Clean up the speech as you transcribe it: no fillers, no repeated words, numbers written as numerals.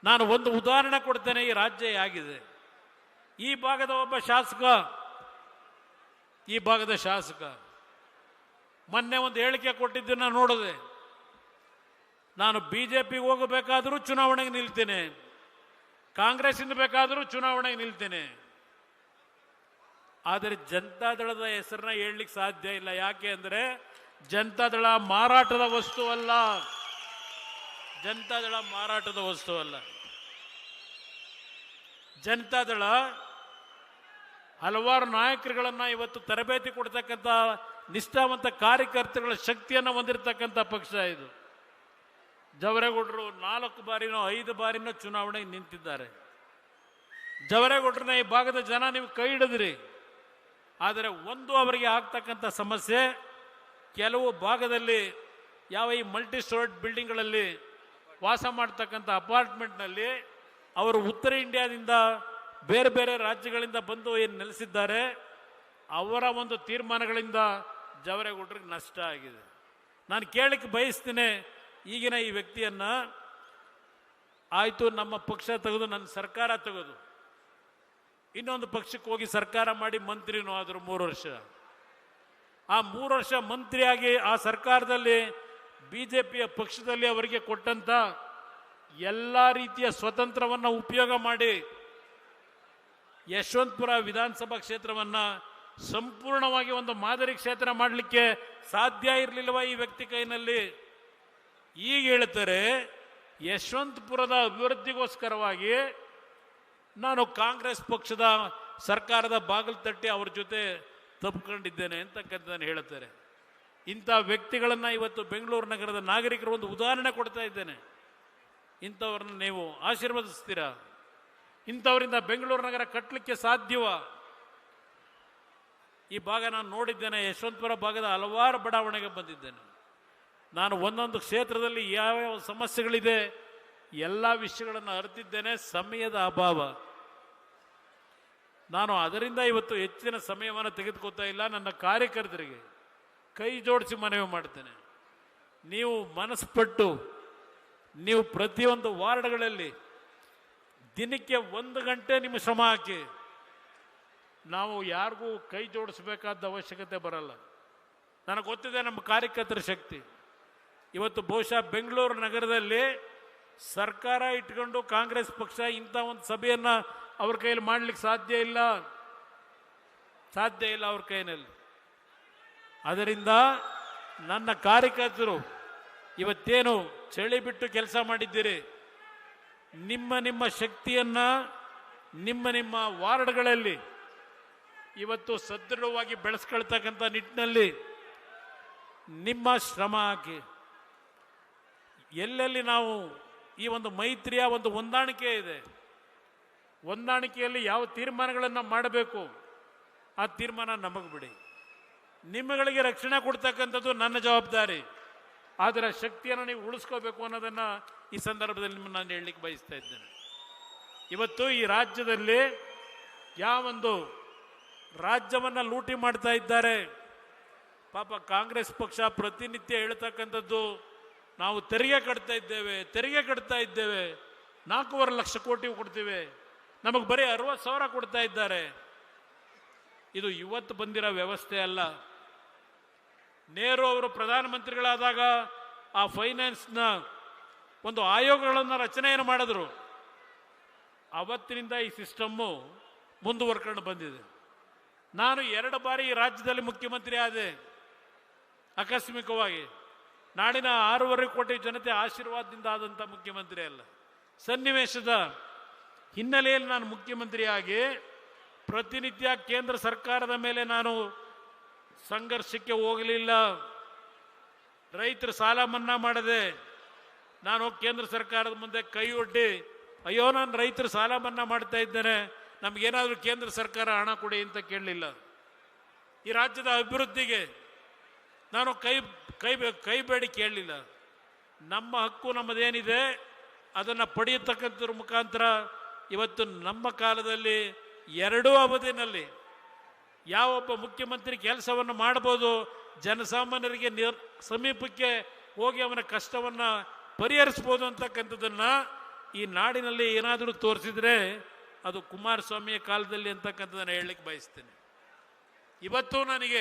ನಾನು ಒಂದು ಉದಾಹರಣೆ ಕೊಡ್ತೇನೆ. ಈ ರಾಜ್ಯ ಹೇಗಿದೆ. ಈ ಭಾಗದ ಶಾಸಕ ಮೊನ್ನೆ ಒಂದು ಹೇಳಿಕೆ ಕೊಟ್ಟಿದ್ದನ್ನು ನೋಡಿದೆ. ನಾನು ಬಿಜೆಪಿಗೆ ಹೋಗಬೇಕಾದರೂ ಚುನಾವಣೆಗೆ ನಿಲ್ತೇನೆ, ಕಾಂಗ್ರೆಸ್ಸಿಂದ ಬೇಕಾದರೂ ಚುನಾವಣೆಗೆ ನಿಲ್ತೇನೆ, ಆದರೆ ಜನತಾದಳದ ಹೆಸರನ್ನ ಹೇಳಲಿಕ್ಕೆ ಸಾಧ್ಯ ಇಲ್ಲ. ಯಾಕೆ ಅಂದರೆ ಜನತಾದಳ ಮಾರಾಟದ ವಸ್ತು ಅಲ್ಲ. ಜನತಾದಳ ಹಲವಾರು ನಾಯಕರುಗಳನ್ನು ಇವತ್ತು ತರಬೇತಿ ಕೊಡ್ತಕ್ಕಂಥ ನಿಷ್ಠಾವಂತ ಕಾರ್ಯಕರ್ತಗಳ ಶಕ್ತಿಯನ್ನು ಹೊಂದಿರತಕ್ಕಂಥ ಪಕ್ಷ ಇದು. ಜವರೇಗೌಡರು 4 ಬಾರಿನೋ 5 ಬಾರಿನೋ ಚುನಾವಣೆಗೆ ನಿಂತಿದ್ದಾರೆ. ಜವರೇಗೌಡರನ್ನ ಈ ಭಾಗದ ಜನ ನೀವು ಕೈ ಹಿಡಿದ್ರಿ. ಆದರೆ ಒಂದು ಅವರಿಗೆ ಆಗ್ತಕ್ಕಂಥ ಸಮಸ್ಯೆ, ಕೆಲವು ಭಾಗದಲ್ಲಿ ಯಾವ ಈ ಮಲ್ಟಿ ಸ್ಟೋರ್ಡ್ ಬಿಲ್ಡಿಂಗ್ಗಳಲ್ಲಿ ವಾಸ ಮಾಡ್ತಕ್ಕಂಥ ಅಪಾರ್ಟ್ಮೆಂಟ್ನಲ್ಲಿ ಅವರು ಉತ್ತರ ಇಂಡಿಯಾದಿಂದ ಬೇರೆ ಬೇರೆ ರಾಜ್ಯಗಳಿಂದ ಬಂದು ಏನು ನೆಲೆಸಿದ್ದಾರೆ, ಅವರ ಒಂದು ತೀರ್ಮಾನಗಳಿಂದ ಜವರೇಗೌಡರಿಗೆ ನಷ್ಟ ಆಗಿದೆ. ನಾನು ಕೇಳಲಿಕ್ಕೆ ಬಯಸ್ತೀನಿ, ಈಗಿನ ಈ ವ್ಯಕ್ತಿಯನ್ನು ಆಯಿತು ನಮ್ಮ ಪಕ್ಷ ತೆಗೆದು ನನ್ನ ಸರ್ಕಾರ ತೆಗೆದು ಇನ್ನೊಂದು ಪಕ್ಷಕ್ಕೆ ಹೋಗಿ ಸರ್ಕಾರ ಮಾಡಿ ಮಂತ್ರಿನೂ ಆದರು 3 ವರ್ಷ. ಆ 3 ವರ್ಷ ಮಂತ್ರಿಯಾಗಿ ಆ ಸರ್ಕಾರದಲ್ಲಿ ಬಿಜೆಪಿಯ ಪಕ್ಷದಲ್ಲಿ ಅವರಿಗೆ ಕೊಟ್ಟಂಥ ಎಲ್ಲ ರೀತಿಯ ಸ್ವತಂತ್ರವನ್ನು ಉಪಯೋಗ ಮಾಡಿ ಯಶವಂತಪುರ ವಿಧಾನಸಭಾ ಕ್ಷೇತ್ರವನ್ನು ಸಂಪೂರ್ಣವಾಗಿ ಒಂದು ಮಾದರಿ ಕ್ಷೇತ್ರ ಮಾಡಲಿಕ್ಕೆ ಸಾಧ್ಯ ಇರಲಿಲ್ಲವ ಈ ವ್ಯಕ್ತಿ ಕೈನಲ್ಲಿ? ಈಗ ಹೇಳ್ತಾರೆ ಯಶವಂತಪುರದ ಅಭಿವೃದ್ಧಿಗೋಸ್ಕರವಾಗಿ ನಾನು ಕಾಂಗ್ರೆಸ್ ಪಕ್ಷದ ಸರ್ಕಾರದ ಬಾಗಿಲು ತಟ್ಟಿ ಅವ್ರ ಜೊತೆ ತಪ್ಪಿಕೊಂಡಿದ್ದೇನೆ ಅಂತಕ್ಕಂಥದ್ದನ್ನು ಹೇಳ್ತಾರೆ. ಇಂಥ ವ್ಯಕ್ತಿಗಳನ್ನು ಇವತ್ತು ಬೆಂಗಳೂರು ನಗರದ ನಾಗರಿಕರು ಒಂದು ಉದಾಹರಣೆ ಕೊಡ್ತಾ ಇದ್ದೇನೆ. ಇಂಥವ್ರನ್ನ ನೀವು ಆಶೀರ್ವದಿಸ್ತೀರಾ? ಇಂಥವರಿಂದ ಬೆಂಗಳೂರು ನಗರ ಕಟ್ಟಲಿಕ್ಕೆ ಸಾಧ್ಯವಾ? ಈ ಭಾಗ ನಾನು ನೋಡಿದ್ದೇನೆ. ಯಶವಂತಪುರ ಭಾಗದ ಹಲವಾರು ಬಡಾವಣೆಗೆ ಬಂದಿದ್ದೇನೆ. ನಾನು ಒಂದೊಂದು ಕ್ಷೇತ್ರದಲ್ಲಿ ಯಾವ್ಯಾವ ಸಮಸ್ಯೆಗಳಿದೆ ಎಲ್ಲ ವಿಷಯಗಳನ್ನು ಅರಿತಿದ್ದೇನೆ. ಸಮಯದ ಅಭಾವ, ನಾನು ಅದರಿಂದ ಇವತ್ತು ಹೆಚ್ಚಿನ ಸಮಯವನ್ನು ತೆಗೆದುಕೊಳ್ತಾ ಇಲ್ಲ. ನನ್ನ ಕಾರ್ಯಕರ್ತರಿಗೆ ಕೈ ಜೋಡಿಸಿ ಮನವಿ ಮಾಡ್ತೇನೆ, ನೀವು ಮನಸ್ಪಟ್ಟು ನೀವು ಪ್ರತಿಯೊಂದು ವಾರ್ಡ್ಗಳಲ್ಲಿ ದಿನಕ್ಕೆ 1 ಗಂಟೆ ನಿಮ್ಮ ಶ್ರಮ ಹಾಕಿ. ನಾವು ಯಾರಿಗೂ ಕೈ ಜೋಡಿಸಬೇಕಾದ ಅವಶ್ಯಕತೆ ಬರಲ್ಲ. ನನಗೆ ಗೊತ್ತಿದೆ ನಮ್ಮ ಕಾರ್ಯಕರ್ತರ ಶಕ್ತಿ. ಇವತ್ತು ಬಹುಶಃ ಬೆಂಗಳೂರು ನಗರದಲ್ಲಿ ಸರ್ಕಾರ ಇಟ್ಕೊಂಡು ಕಾಂಗ್ರೆಸ್ ಪಕ್ಷ ಇಂಥ ಒಂದು ಸಭೆಯನ್ನು ಅವ್ರ ಕೈಯಲ್ಲಿ ಮಾಡಲಿಕ್ಕೆ ಸಾಧ್ಯ ಇಲ್ಲ ಅವ್ರ ಕೈಯಲ್ಲಿ. ಅದರಿಂದ ನನ್ನ ಕಾರ್ಯಕರ್ತರು ಇವತ್ತೇನು ಚಳಿ ಬಿಟ್ಟು ಕೆಲಸ ಮಾಡಿದ್ದೀರಿ, ನಿಮ್ಮ ಶಕ್ತಿಯನ್ನು ನಿಮ್ಮ ವಾರ್ಡ್ಗಳಲ್ಲಿ ಇವತ್ತು ಸದೃಢವಾಗಿ ಬೆಳೆಸ್ಕೊಳ್ತಕ್ಕಂಥ ನಿಟ್ಟಿನಲ್ಲಿ ನಿಮ್ಮ ಶ್ರಮ ಹಾಕಿ. ಎಲ್ಲೆಲ್ಲಿ ನಾವು ಈ ಒಂದು ಮೈತ್ರಿಯ ಒಂದು ಹೊಂದಾಣಿಕೆ ಇದೆ, ಹೊಂದಾಣಿಕೆಯಲ್ಲಿ ಯಾವ ತೀರ್ಮಾನಗಳನ್ನು ಮಾಡಬೇಕು ಆ ತೀರ್ಮಾನ ನಮಗೆ ಬಿಡಿ. ನಿಮ್ಮಗಳಿಗೆ ರಕ್ಷಣೆ ಕೊಡ್ತಕ್ಕಂಥದ್ದು ನನ್ನ ಜವಾಬ್ದಾರಿ. ಆದರೆ ಶಕ್ತಿಯನ್ನು ನೀವು ಉಳಿಸ್ಕೋಬೇಕು ಅನ್ನೋದನ್ನು ಈ ಸಂದರ್ಭದಲ್ಲಿ ನಾನು ಹೇಳಲಿಕ್ಕೆ ಬಯಸ್ತಾ ಇದ್ದೇನೆ. ಇವತ್ತು ಈ ರಾಜ್ಯದಲ್ಲಿ ಯಾವೊಂದು ರಾಜ್ಯವನ್ನು ಲೂಟಿ ಮಾಡ್ತಾ ಇದ್ದಾರೆ. ಪಾಪ ಕಾಂಗ್ರೆಸ್ ಪಕ್ಷ ಪ್ರತಿನಿತ್ಯ ಹೇಳ್ತಕ್ಕಂಥದ್ದು ನಾವು ತೆರಿಗೆ ಕಟ್ತಾ ಇದ್ದೇವೆ, 4.5 ಲಕ್ಷ ಕೋಟಿ ಕೊಡ್ತೀವಿ, ನಮಗೆ ಬರೀ 60,000 ಕೊಡ್ತಾ ಇದ್ದಾರೆ. ಇದು ಇವತ್ತು ಬಂದಿರೋ ವ್ಯವಸ್ಥೆ ಅಲ್ಲ. ನೆಹರು ಅವರು ಪ್ರಧಾನಮಂತ್ರಿಗಳಾದಾಗ ಆ ಫೈನಾನ್ಸ್ನ ಒಂದು ಆಯೋಗಗಳನ್ನು ರಚನೆಯನ್ನು ಮಾಡಿದ್ರು. ಅವತ್ತಿನಿಂದ ಈ ಸಿಸ್ಟಮ್ಮು ಮುಂದುವರ್ಕೊಂಡು ಬಂದಿದೆ. ನಾನು 2 ಬಾರಿ ಈ ರಾಜ್ಯದಲ್ಲಿ ಮುಖ್ಯಮಂತ್ರಿ ಆದೆ ಆಕಸ್ಮಿಕವಾಗಿ. ನಾಡಿನ 6.5 ಕೋಟಿ ಜನತೆ ಆಶೀರ್ವಾದದಿಂದ ಆದಂಥ ಮುಖ್ಯಮಂತ್ರಿ ಅಲ್ಲ. ಸನ್ನಿವೇಶದ ಹಿನ್ನೆಲೆಯಲ್ಲಿ ನಾನು ಮುಖ್ಯಮಂತ್ರಿಯಾಗಿ ಪ್ರತಿನಿತ್ಯ ಕೇಂದ್ರ ಸರ್ಕಾರದ ಮೇಲೆ ನಾನು ಸಂಘರ್ಷಕ್ಕೆ ಹೋಗಲಿಲ್ಲ. ರೈತರ ಸಾಲ ಮನ್ನಾ ಮಾಡದೆ ನಾನು ಕೇಂದ್ರ ಸರ್ಕಾರದ ಮುಂದೆ ಕೈ ಒಡ್ಡಿ, ಅಯ್ಯೋ ನಾನು ರೈತರ ಸಾಲ ಮನ್ನಾ ಮಾಡ್ತಾ ಇದ್ದೇನೆ, ನಮಗೇನಾದರೂ ಕೇಂದ್ರ ಸರ್ಕಾರ ಹಣ ಕೊಡಿ ಅಂತ ಕೇಳಲಿಲ್ಲ. ಈ ರಾಜ್ಯದ ಅಭಿವೃದ್ಧಿಗೆ ನಾನು ಕೈ ಬೇಡಿ ಕೇಳಲಿಲ್ಲ. ನಮ್ಮ ಹಕ್ಕು ನಮ್ಮದೇನಿದೆ ಅದನ್ನು ಪಡೆಯತಕ್ಕಂಥದ್ರ ಮುಖಾಂತರ ಇವತ್ತು ನಮ್ಮ ಕಾಲದಲ್ಲಿ 2 ಅವಧಿನಲ್ಲಿ ಯಾವೊಬ್ಬ ಮುಖ್ಯಮಂತ್ರಿ ಕೆಲಸವನ್ನು ಮಾಡ್ಬೋದು, ಜನಸಾಮಾನ್ಯರಿಗೆ ಸಮೀಪಕ್ಕೆ ಹೋಗಿ ಅವನ ಕಷ್ಟವನ್ನು ಪರಿಹರಿಸ್ಬೋದು ಅಂತಕ್ಕಂಥದ್ದನ್ನು ಈ ನಾಡಿನಲ್ಲಿ ಏನಾದರೂ ತೋರಿಸಿದ್ರೆ ಅದು ಕುಮಾರಸ್ವಾಮಿಯ ಕಾಲದಲ್ಲಿ ಅಂತಕ್ಕಂಥದ್ದನ್ನು ಹೇಳಲಿಕ್ಕೆ ಬಯಸ್ತೇನೆ. ಇವತ್ತು ನನಗೆ